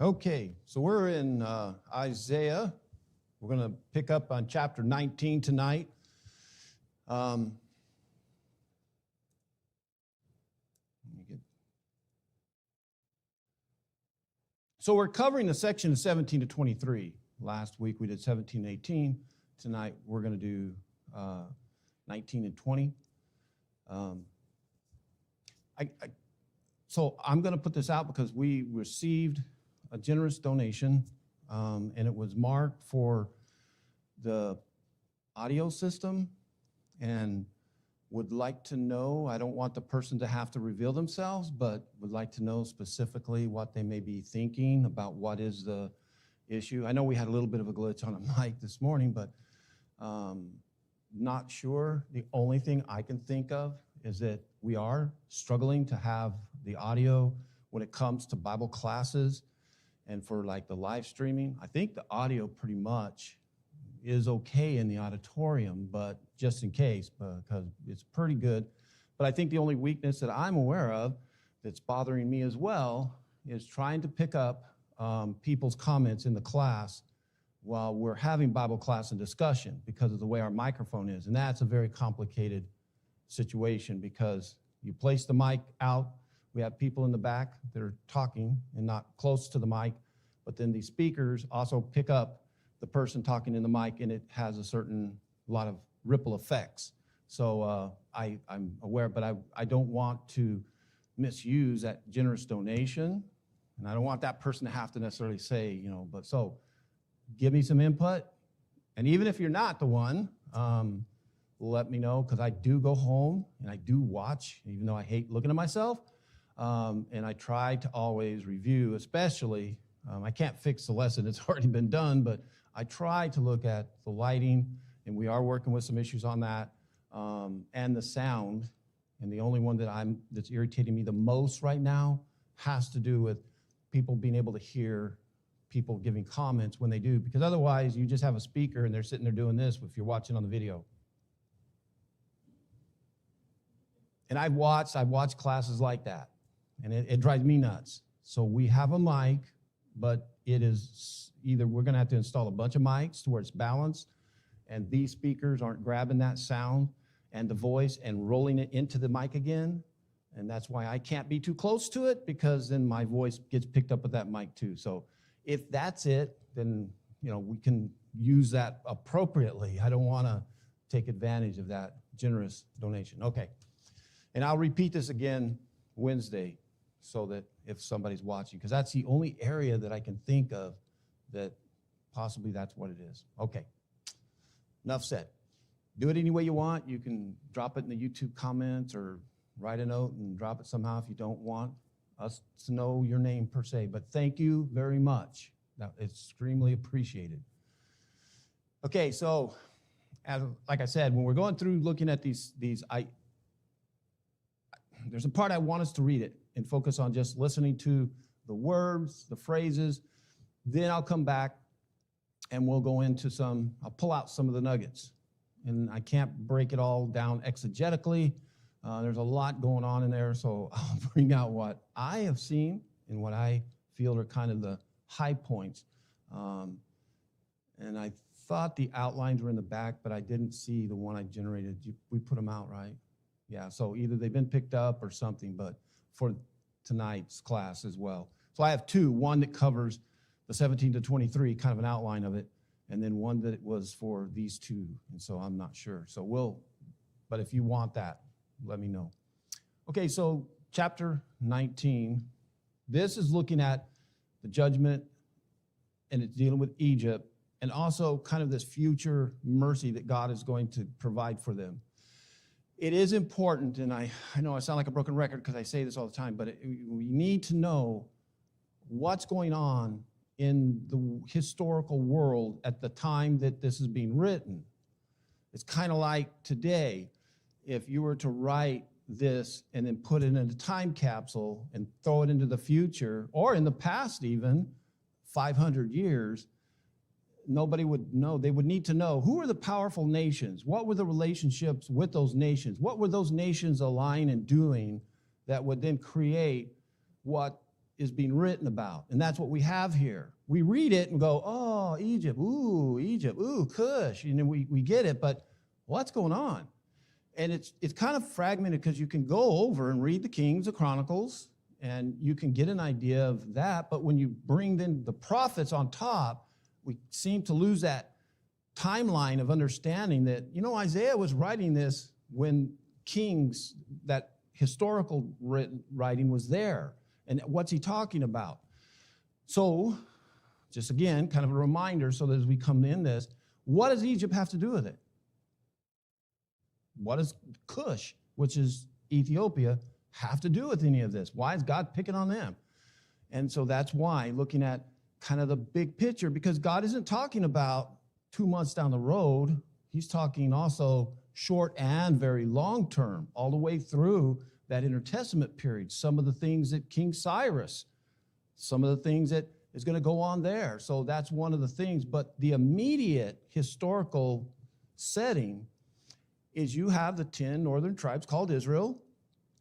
Okay, so we're in Isaiah. We're going to pick up on chapter 19 tonight. So we're covering the section of 17 to 23. Last week we did 17 and 18. Tonight we're going to do 19 and 20. So I'm going to put this out because we received a generous donation, and it was marked for the audio system, and would like to know, I don't want the person to have to reveal themselves, but would like to know specifically what they may be thinking about what is the issue. I know we had a little bit of a glitch on a mic this morning, but not sure. The only thing I can think of is that we are struggling to have the audio when it comes to Bible classes and for like the live streaming. I think the audio pretty much is okay in the auditorium, but just in case, because it's pretty good. But I think the only weakness that I'm aware of that's bothering me as well is trying to pick up people's comments in the class while we're having Bible class and discussion because of the way our microphone is. And that's a very complicated situation because you place the mic out, we have people in the back that are talking and not close to the mic, but then these speakers also pick up the person talking in the mic, and it has a lot of ripple effects. So I'm aware, but I don't want to misuse that generous donation, and I don't want that person to have to necessarily say, but so give me some input. And even if you're not the one, let me know, because I do go home and I do watch, even though I hate looking at myself. And I try to always review, especially, I can't fix the lesson, it's already been done, but I try to look at the lighting, and we are working with some issues on that, and the sound. And the only one that's irritating me the most right now has to do with people being able to hear people giving comments when they do, because otherwise you just have a speaker and they're sitting there doing this if you're watching on the video. And I've watched classes like that, and it drives me nuts. So we have a mic, but it is either we're going to have to install a bunch of mics to where it's balanced, and these speakers aren't grabbing that sound and the voice and rolling it into the mic again. And that's why I can't be too close to it, because then my voice gets picked up with that mic too. So if that's it, then we can use that appropriately. I don't want to take advantage of that generous donation. Okay. And I'll repeat this again Wednesday so that if somebody's watching, because that's the only area that I can think of that possibly that's what it is. Okay, enough said. Do it any way you want. You can drop it in the YouTube comments or write a note and drop it somehow if you don't want us to know your name per se. But thank you very much. It's extremely appreciated. Okay, so like I said, when we're going through looking at these there's a part I want us to read it and focus on just listening to the words, the phrases. Then I'll come back and we'll go into I'll pull out some of the nuggets. And I can't break it all down exegetically. There's a lot going on in there, so I'll bring out what I have seen and what I feel are kind of the high points. And I thought the outlines were in the back, but I didn't see the one I generated. We put them out, right? Yeah, so either they've been picked up or something, but for tonight's class as well. So I have two, one that covers the 17 to 23, kind of an outline of it, and then one that was for these two, and so I'm not sure. So but if you want that, let me know. Okay, so chapter 19, this is looking at the judgment, and it's dealing with Egypt, and also kind of this future mercy that God is going to provide for them. It is important, and I know I sound like a broken record because I say this all the time, but we need to know what's going on in the historical world at the time that this is being written. It's kind of like today, if you were to write this and then put it in a time capsule and throw it into the future, or in the past even, 500 years, nobody would know. They would need to know, who are the powerful nations? What were the relationships with those nations? What were those nations aligning and doing that would then create what is being written about. And that's what we have here. We read it and go, oh, Egypt, ooh, Cush. And then we get it, but what's going on? And it's kind of fragmented because you can go over and read the Kings, the Chronicles, and you can get an idea of that. But when you bring in the prophets on top, we seem to lose that timeline of understanding that, Isaiah was writing this when Kings, that historical writing was there. And what's he talking about? So, just again, kind of a reminder so that as we come in this, what does Egypt have to do with it? What does Cush, which is Ethiopia, have to do with any of this? Why is God picking on them? And so that's why, looking at kind of the big picture, because God isn't talking about 2 months down the road. He's talking also short and very long term, all the way through that intertestament period. Some of the things that King Cyrus, some of the things that is going to go on there. So that's one of the things. But the immediate historical setting is you have the 10 northern tribes called Israel.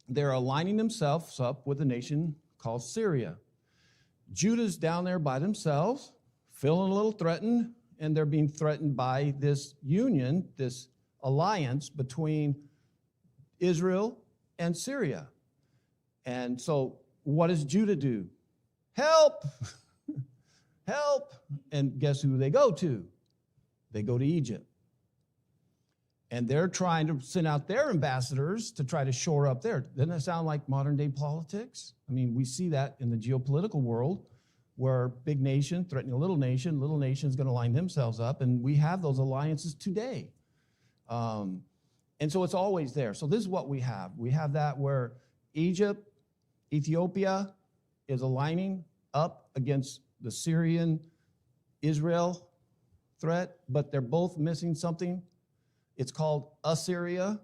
They're aligning themselves up with a nation called Syria. Judah's down there by themselves, feeling a little threatened, and they're being threatened by this union, this alliance between Israel and Syria. And so what does Judah do? Help! Help! And guess who they go to? They go to Egypt. And they're trying to send out their ambassadors to try to shore up there. Doesn't that sound like modern day politics? I mean, we see that in the geopolitical world where big nation threatening a little nation's going to line themselves up, and we have those alliances today. And so it's always there. So this is what we have. We have that where Egypt, Ethiopia is aligning up against the Syrian Israel threat, but they're both missing something. It's called Assyria,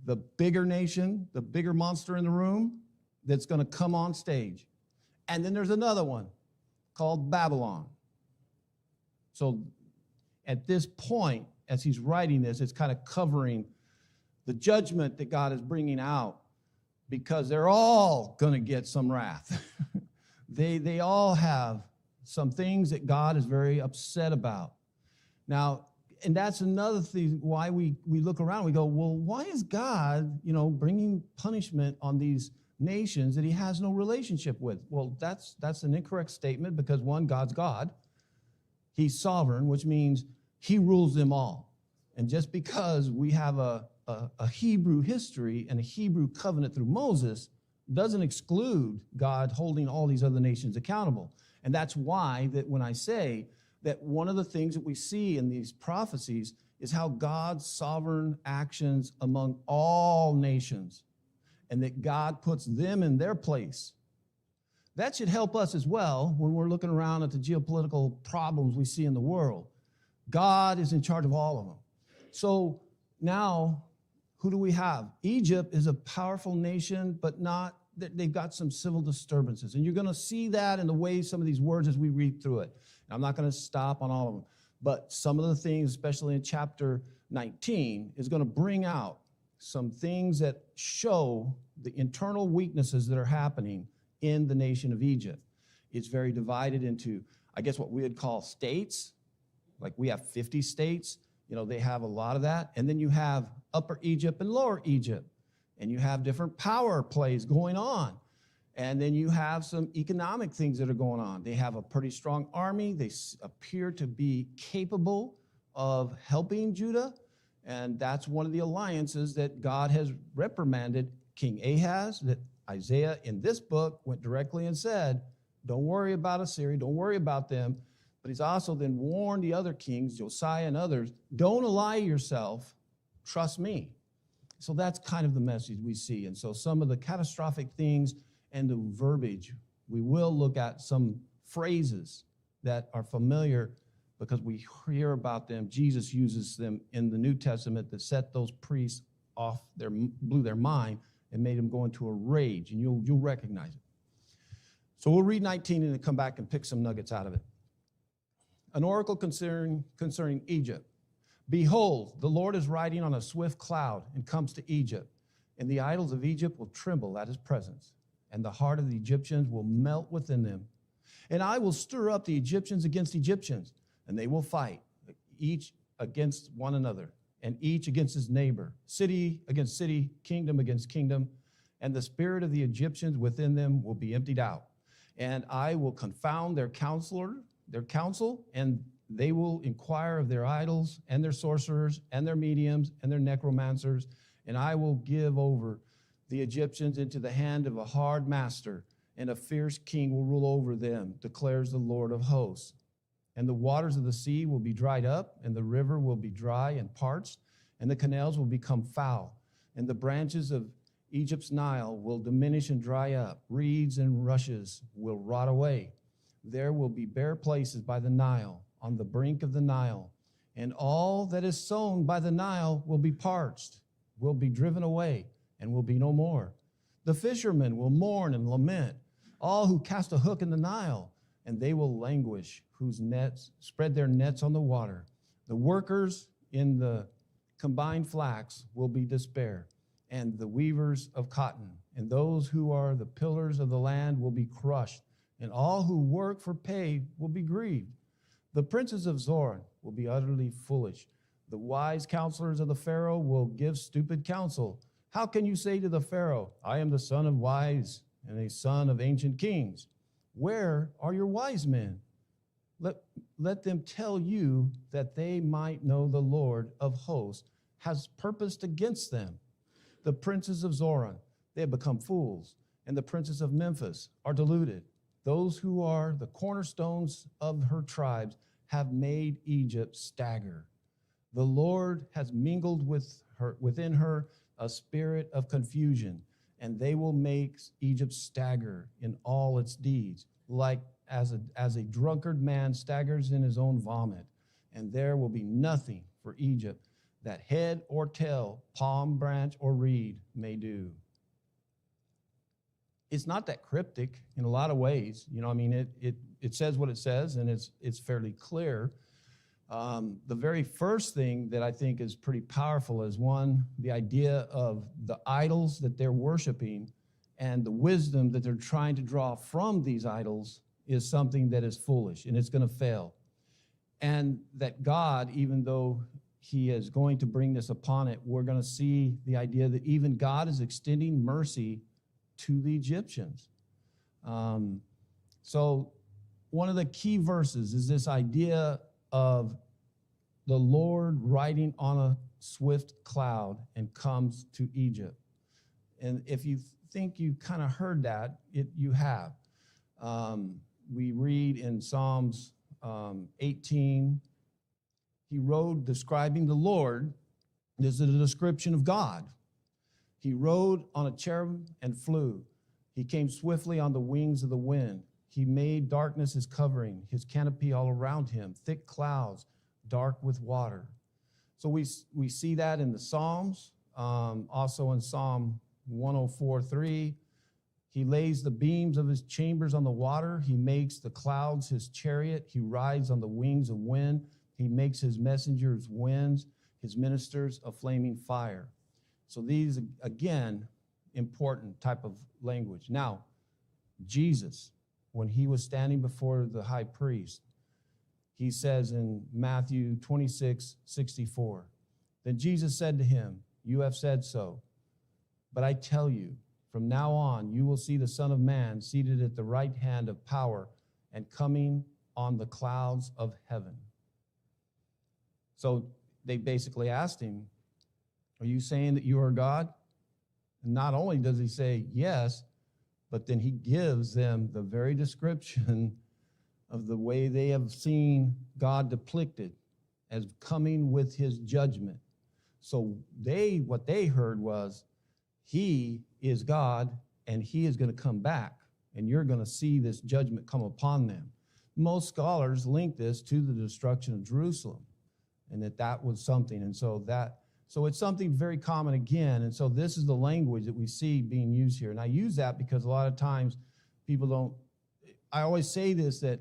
the bigger nation, the bigger monster in the room that's going to come on stage. And then there's another one called Babylon. So at this point, as he's writing this, it's kind of covering the judgment that God is bringing out because they're all going to get some wrath. They all have some things that God is very upset about. Now, and that's another thing why we look around. We go, well, why is God, bringing punishment on these nations that he has no relationship with? Well, that's an incorrect statement because, one, God's God. He's sovereign, which means he rules them all. And just because we have a Hebrew history and a Hebrew covenant through Moses doesn't exclude God holding all these other nations accountable. And that's why that when I say that one of the things that we see in these prophecies is how God's sovereign actions among all nations and that God puts them in their place. That should help us as well when we're looking around at the geopolitical problems we see in the world. God is in charge of all of them. So now, who do we have? Egypt is a powerful nation, but they've got some civil disturbances. And you're going to see that in the way some of these words as we read through it. And I'm not going to stop on all of them. But some of the things, especially in chapter 19, is going to bring out some things that show the internal weaknesses that are happening in the nation of Egypt. It's very divided into, I guess, what we would call states. Like we have 50 states. They have a lot of that. And then you have Upper Egypt and Lower Egypt. And you have different power plays going on. And then you have some economic things that are going on. They have a pretty strong army. They appear to be capable of helping Judah. And that's one of the alliances that God has reprimanded King Ahaz, that Isaiah in this book went directly and said, don't worry about Assyria, don't worry about them. But he's also then warned the other kings, Josiah and others, don't ally yourself, trust me. So that's kind of the message we see. And so some of the catastrophic things and the verbiage, we will look at some phrases that are familiar because we hear about them. Jesus uses them in the New Testament that set those priests off, blew their mind and made them go into a rage, and you'll recognize it. So we'll read 19 and then come back and pick some nuggets out of it. An oracle concerning Egypt. Behold, the Lord is riding on a swift cloud and comes to Egypt, and the idols of Egypt will tremble at his presence. and the heart of the Egyptians will melt within them. And I will stir up the Egyptians against Egyptians, and they will fight, each against one another, and each against his neighbor, city against city, kingdom against kingdom, and the spirit of the Egyptians within them will be emptied out. And I will confound their counsel, and they will inquire of their idols and their sorcerers and their mediums and their necromancers, and I will give over the Egyptians into the hand of a hard master, and a fierce king will rule over them, declares the Lord of hosts. And the waters of the sea will be dried up, and the river will be dry and parched, and the canals will become foul, and the branches of Egypt's Nile will diminish and dry up. Reeds and rushes will rot away. There will be bare places by the Nile, on the brink of the Nile, and all that is sown by the Nile will be parched, will be driven away, and will be no more. The fishermen will mourn and lament, all who cast a hook in the Nile, and they will languish, whose nets spread their nets on the water. The workers in the combined flax will be despair, and the weavers of cotton, and those who are the pillars of the land will be crushed, and all who work for pay will be grieved. The princes of Zoran will be utterly foolish. The wise counselors of the Pharaoh will give stupid counsel. How can you say to the Pharaoh, I am the son of wise and a son of ancient kings? Where are your wise men? Let them tell you that they might know the Lord of hosts has purposed against them. The princes of Zoran, they have become fools, and the princes of Memphis are deluded. Those who are the cornerstones of her tribes have made Egypt stagger. The Lord has mingled within her a spirit of confusion, and they will make Egypt stagger in all its deeds, like as a drunkard man staggers in his own vomit. And there will be nothing for Egypt that head or tail, palm branch or reed may do. It's not that cryptic in a lot of ways. You know, I mean, it says what it says, and it's fairly clear. The very first thing that I think is pretty powerful is, one, the idea of the idols that they're worshiping and the wisdom that they're trying to draw from these idols is something that is foolish, and it's going to fail. And that God, even though he is going to bring this upon it, we're going to see the idea that even God is extending mercy to the Egyptians. So one of the key verses is this idea of the Lord riding on a swift cloud and comes to Egypt. And if you think you kind of heard that, you have. We read in Psalms 18, he rode describing the Lord. This is a description of God. He rode on a cherub and flew. He came swiftly on the wings of the wind. He made darkness his covering, his canopy all around him, thick clouds, dark with water. So we see that in the Psalms, also in Psalm 104:3. He lays the beams of his chambers on the water. He makes the clouds his chariot. He rides on the wings of wind. He makes his messengers winds, his ministers a flaming fire. So these, again, important type of language. Now, Jesus, when he was standing before the high priest, he says in Matthew 26:64, then Jesus said to him, you have said so, but I tell you, from now on, you will see the Son of Man seated at the right hand of power and coming on the clouds of heaven. So they basically asked him, are you saying that you are God? And not only does he say yes, but then he gives them the very description of the way they have seen God depicted as coming with his judgment. So what they heard was, he is God, and he is going to come back, and you're going to see this judgment come upon them. Most scholars link this to the destruction of Jerusalem, and that was something. And so it's something very common again. And so this is the language that we see being used here. And I use that because a lot of times people don't, I always say this, that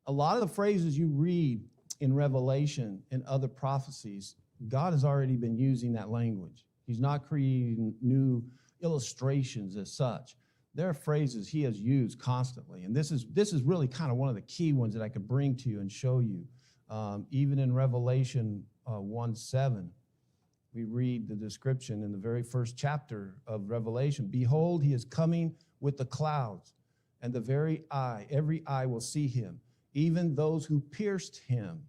a lot of the phrases you read in Revelation and other prophecies, God has already been using that language. He's not creating new illustrations as such. There are phrases he has used constantly, and this is really kind of one of the key ones that I could bring to you and show you. Even in Revelation 1:7, we read the description in the very first chapter of Revelation. Behold, he is coming with the clouds, and every eye will see him, even those who pierced him.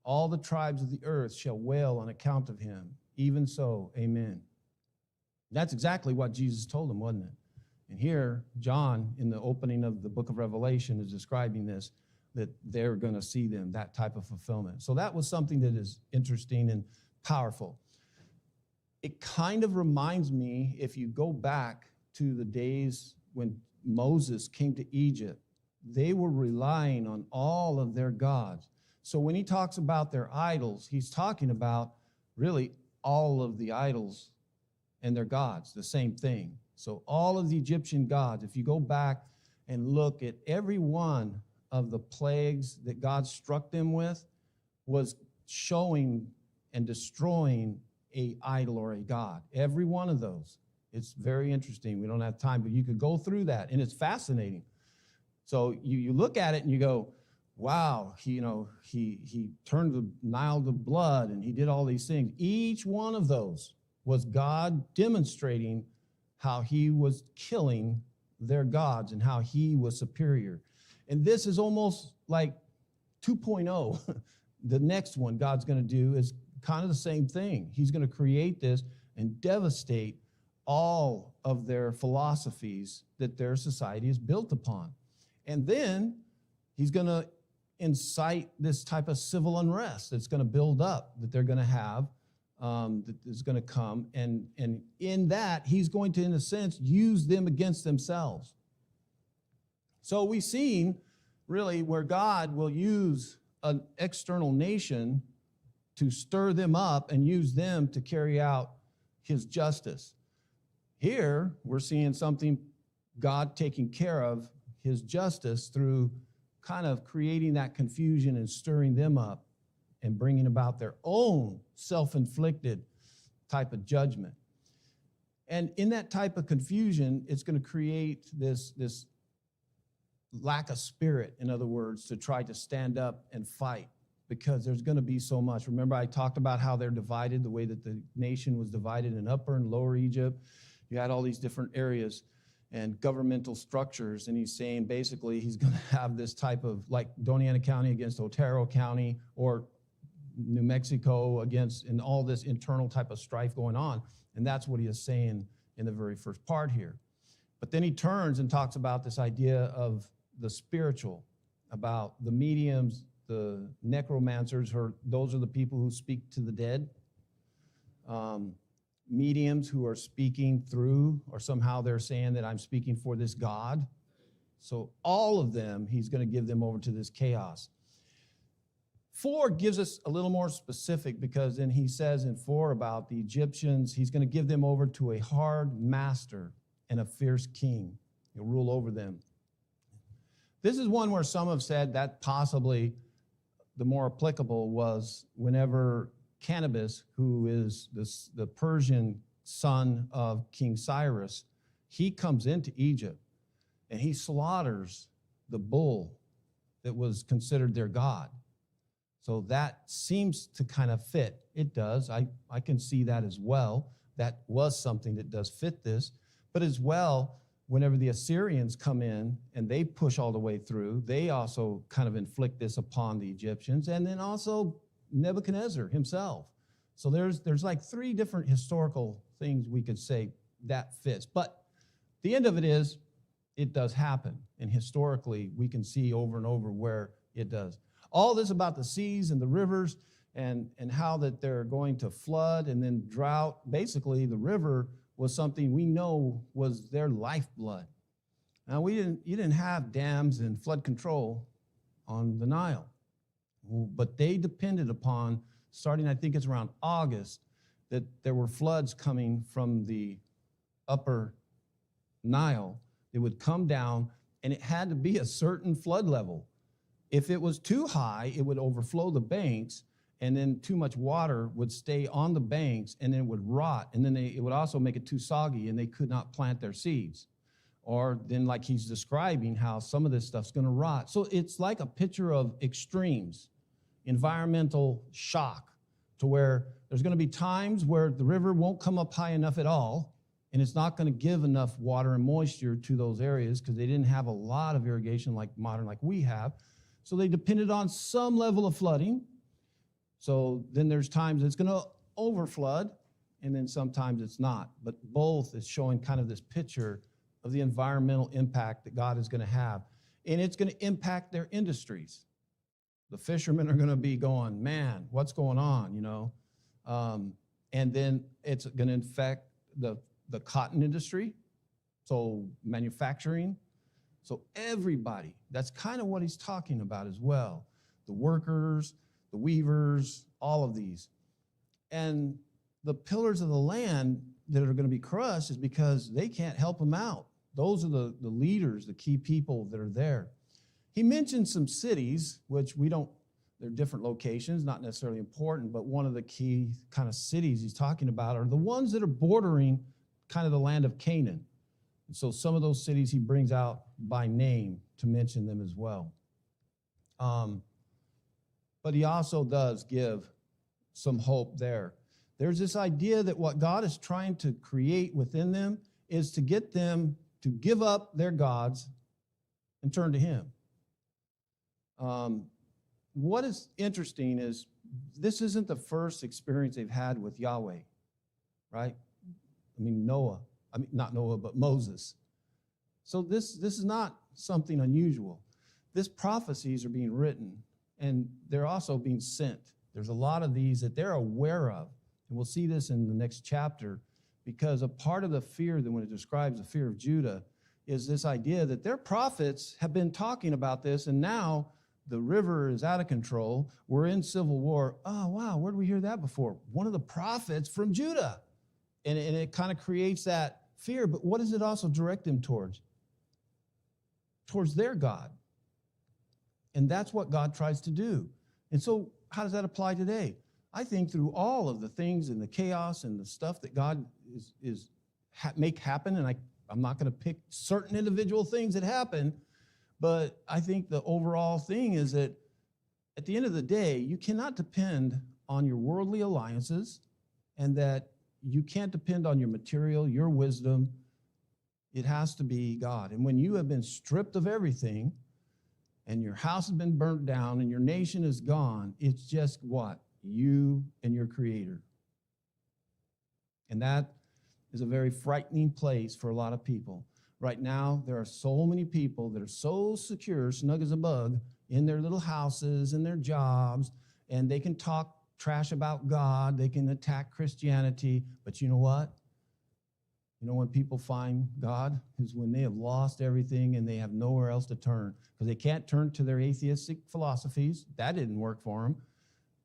All the tribes of the earth shall wail on account of him. Even so, amen. That's exactly what Jesus told them, wasn't it? And here, John, in the opening of the book of Revelation, is describing this, that they're going to see them, that type of fulfillment. So that was something that is interesting and powerful. It kind of reminds me, if you go back to the days when Moses came to Egypt, they were relying on all of their gods. So when he talks about their idols, he's talking about really all of the idols and their gods, the same thing. So all of the Egyptian gods, if you go back and look at every one of the plagues that God struck them with, was showing and destroying an idol or a god. Every one of those. It's very interesting. We don't have time, but you could go through that, and it's fascinating. So you look at it and you go, wow, he turned the Nile to blood, and he did all these things. Each one of those was God demonstrating how he was killing their gods and how he was superior. And this is almost like 2.0. The next one God's going to do is kind of the same thing. He's going to create this and devastate all of their philosophies that their society is built upon. And then he's going to incite this type of civil unrest that's going to build up, that they're going to have, that is going to come. And in that, he's going to, in a sense, use them against themselves. So we've seen, really, where God will use an external nation to stir them up and use them to carry out his justice. Here, we're seeing something, God taking care of his justice through kind of creating that confusion and stirring them up and bringing about their own self-inflicted type of judgment. And in that type of confusion, it's going to create this lack of spirit, in other words, to try to stand up and fight, because there's going to be so much. Remember, I talked about how they're divided, the way that the nation was divided in Upper and Lower Egypt. You had all these different areas and governmental structures, and he's saying basically he's going to have this type of, like Doñana County against Otero County, or New Mexico against, and all this internal type of strife going on. And that's what he is saying in the very first part here. But then he turns and talks about this idea of the spiritual, about the mediums, the necromancers, or those are the people who speak to the dead. Mediums who are speaking through, or somehow they're saying that I'm speaking for this God. So all of them, he's going to give them over to this chaos. 4 gives us a little more specific, because then he says in 4 about the Egyptians, he's going to give them over to a hard master and a fierce king. He'll rule over them. This is one where some have said that possibly the more applicable was whenever Cannabis, who is the Persian son of King Cyrus, he comes into Egypt and he slaughters the bull that was considered their god. So that seems to kind of fit. It does. I can see that as well. That was something that does fit this. But as well, whenever the Assyrians come in and they push all the way through, they also kind of inflict this upon the Egyptians, and then also Nebuchadnezzar himself. So there's like 3 different historical things we could say that fits. But the end of it is, it does happen. And historically, we can see over and over where it does. All this about the seas and the rivers and how that they're going to flood and then drought. Basically, the river was something we know was their lifeblood. Now, you didn't have dams and flood control on the Nile, but they depended upon, starting I think it's around August, that there were floods coming from the upper Nile. It would come down, and it had to be a certain flood level. If it was too high, it would overflow the banks, and then too much water would stay on the banks, and then it would rot, and then it would also make it too soggy, and they could not plant their seeds. or then like he's describing how some of this stuff's going to rot. So it's like a picture of extremes, environmental shock, to where there's going to be times where the river won't come up high enough at all, and it's not going to give enough water and moisture to those areas because they didn't have a lot of irrigation like we have. So they depended on some level of flooding. So then there's times it's going to overflood, and then sometimes it's not. But both is showing kind of this picture of the environmental impact that God is going to have. And it's going to impact their industries. The fishermen are going to be going, man, what's going on, you know? And then it's going to affect the cotton industry, so manufacturing. So everybody, that's kind of what he's talking about as well. The workers, the weavers, all of these. And the pillars of the land that are going to be crushed is because they can't help them out. Those are the leaders, the key people that are there. He mentioned some cities, which they're different locations, not necessarily important, but one of the key kind of cities he's talking about are the ones that are bordering kind of the land of Canaan. And so some of those cities he brings out by name to mention them as well. But he also does give some hope there. There's this idea that what God is trying to create within them is to get them to give up their gods and turn to him. What is interesting is this isn't the first experience they've had with Yahweh, right? Not Noah, but Moses. So this is not something unusual. These prophecies are being written, and they're also being sent. There's a lot of these that they're aware of, and we'll see this in the next chapter, because a part of the fear that when it describes the fear of Judah is this idea that their prophets have been talking about this, and now the river is out of control. We're in civil war. Oh, wow, where did we hear that before? One of the prophets from Judah. And it kind of creates that fear. But what does it also direct them towards? Towards their God. And that's what God tries to do. And so how does that apply today? I think through all of the things and the chaos and the stuff that God make happen, and I'm not going to pick certain individual things that happen, but I think the overall thing is that at the end of the day, you cannot depend on your worldly alliances, and that you can't depend on your material, your wisdom. It has to be God. And when you have been stripped of everything, and your house has been burnt down, and your nation is gone, it's just what? You and your Creator. And that is a very frightening place for a lot of people. Right now, there are so many people that are so secure, snug as a bug, in their little houses and their jobs, and they can talk trash about God, they can attack Christianity, but you know what? You know when people find God is when they have lost everything and they have nowhere else to turn, because they can't turn to their atheistic philosophies. That didn't work for them.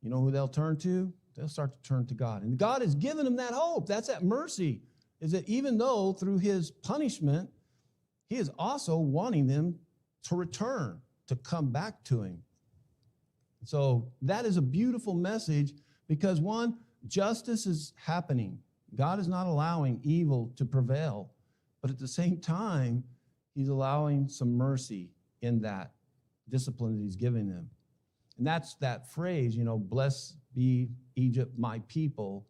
You know who they'll turn to? They'll start to turn to God. And God has given them that hope. That's that mercy, is that even though through his punishment, he is also wanting them to return, to come back to him. So that is a beautiful message because, one, justice is happening. God is not allowing evil to prevail, but at the same time, he's allowing some mercy in that discipline that he's giving them. And that's that phrase, blessed be Egypt, my people,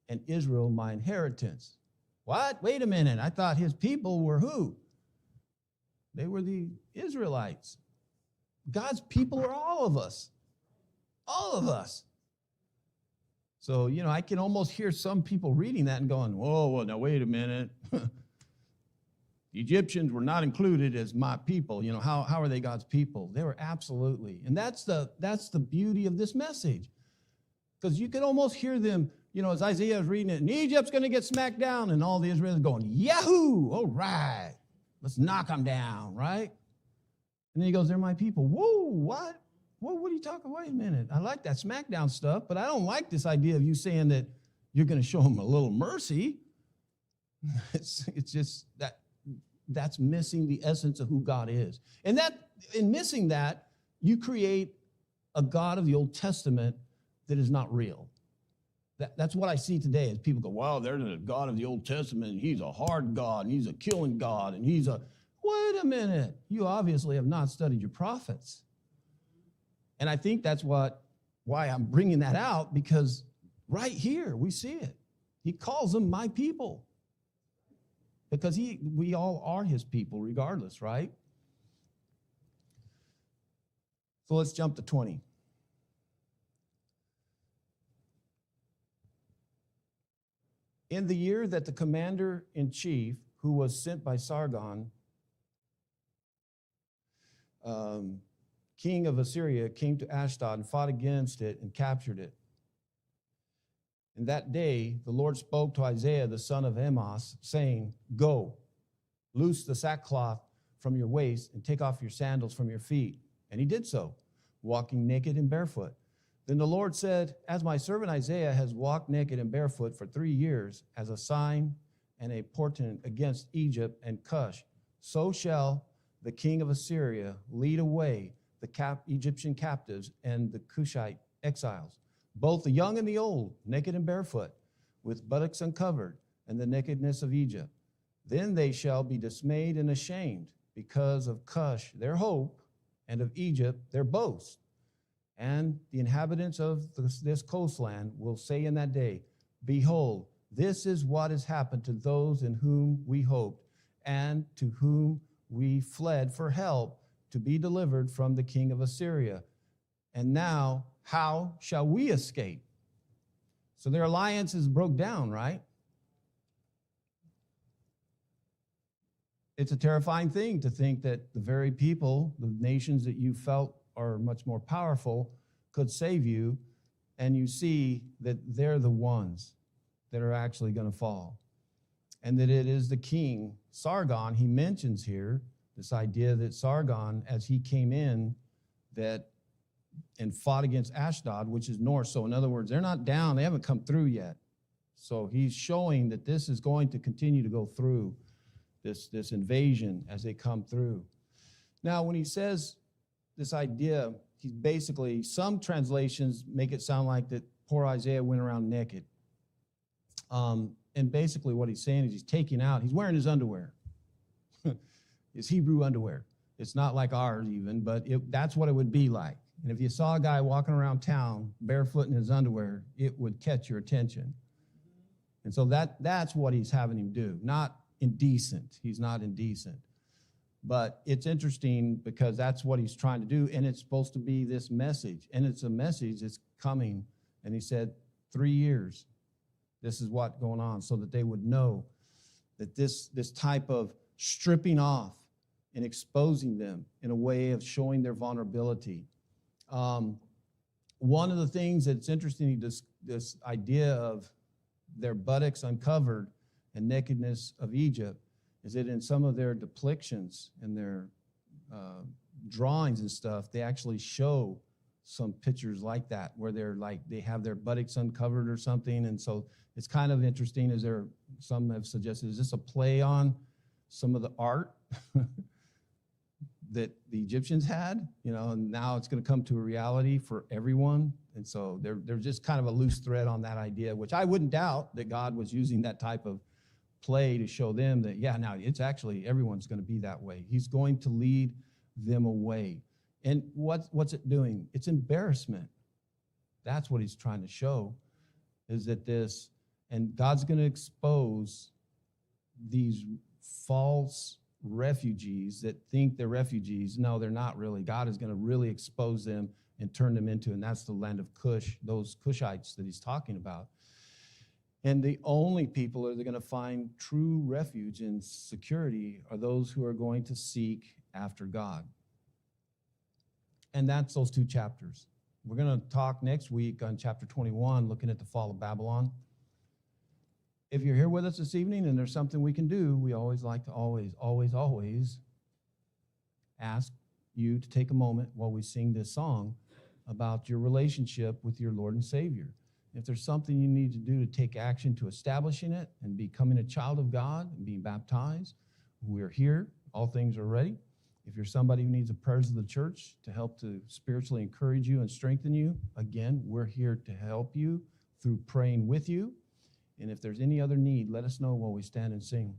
and Israel, my inheritance. What? Wait a minute. I thought his people were who? They were the Israelites. God's people are all of us. All of us. So, I can almost hear some people reading that and going, whoa, well, now wait a minute. The Egyptians were not included as my people. How are they God's people? They were absolutely. And that's the beauty of this message. Because you can almost hear them, as Isaiah is reading it, and Egypt's going to get smacked down, and all the Israelis going, Yahoo! All right. Let's knock them down, right? And then he goes, they're my people. Whoa, what? Whoa, what are you talking? Wait a minute. I like that smackdown stuff, but I don't like this idea of you saying that you're going to show them a little mercy. It's just that's missing the essence of who God is. And in missing that, you create a God of the Old Testament that is not real, That's what I see today as people go, well, there's a God of the Old Testament. He's a hard God, and he's a killing God, and he's a... Wait a minute. You obviously have not studied your prophets. And I think that's why I'm bringing that out, because right here we see it. He calls them my people because we all are his people regardless, right? So let's jump to 20. In the year that the commander-in-chief, who was sent by Sargon, king of Assyria, came to Ashdod and fought against it and captured it. And that day the Lord spoke to Isaiah, the son of Amoz, saying, go, loose the sackcloth from your waist and take off your sandals from your feet. And he did so, walking naked and barefoot. Then the Lord said, as my servant Isaiah has walked naked and barefoot for 3 years as a sign and a portent against Egypt and Cush, so shall the king of Assyria lead away the Egyptian captives and the Cushite exiles, both the young and the old, naked and barefoot, with buttocks uncovered, and the nakedness of Egypt. Then they shall be dismayed and ashamed because of Cush, their hope, and of Egypt, their boast. And the inhabitants of this coastland will say in that day, behold, this is what has happened to those in whom we hoped, and to whom we fled for help to be delivered from the king of Assyria. And now, how shall we escape? So their alliance is broke down, right? It's a terrifying thing to think that the very people, the nations that you felt are much more powerful, could save you, and you see that they're the ones that are actually going to fall. And that it is the king, Sargon, he mentions here, this idea that Sargon, as he came in, and fought against Ashdod, which is north. So in other words, they're not down, they haven't come through yet. So he's showing that this is going to continue to go through, this invasion as they come through. Now, when he says this idea, he's basically, some translations make it sound like that poor Isaiah went around naked. And basically what he's saying is he's wearing his underwear. His Hebrew underwear. It's not like ours even, but that's what it would be like. And if you saw a guy walking around town barefoot in his underwear, it would catch your attention. And so that's what he's having him do. Not indecent. He's not indecent. But it's interesting because that's what he's trying to do, and it's supposed to be this message. And it's a message that's coming. And he said, 3 years, this is what's going on, so that they would know that this type of stripping off and exposing them in a way of showing their vulnerability. One of the things that's interesting, this idea of their buttocks uncovered and nakedness of Egypt, is that in some of their depictions and their drawings and stuff, they actually show some pictures like that, where they have their buttocks uncovered or something. And so it's kind of interesting, some have suggested, is this a play on some of the art that the Egyptians had, and now it's going to come to a reality for everyone. And so there's just kind of a loose thread on that idea, which I wouldn't doubt that God was using that type of play to show them that, now it's actually, everyone's going to be that way. He's going to lead them away. And what's it doing? It's embarrassment. That's what he's trying to show, is that and God's going to expose these false refugees that think they're refugees. No, they're not really. God is going to really expose them and turn them into, and that's the land of Cush, those Cushites that he's talking about. And the only people that are going to find true refuge and security are those who are going to seek after God. And that's those 2 chapters. We're going to talk next week on chapter 21, looking at the fall of Babylon. If you're here with us this evening and there's something we can do, we always like to always ask you to take a moment while we sing this song about your relationship with your Lord and Savior. If there's something you need to do to take action to establishing it and becoming a child of God and being baptized, we're here. All things are ready. If you're somebody who needs the prayers of the church to help to spiritually encourage you and strengthen you, again, we're here to help you through praying with you. And if there's any other need, let us know while we stand and sing.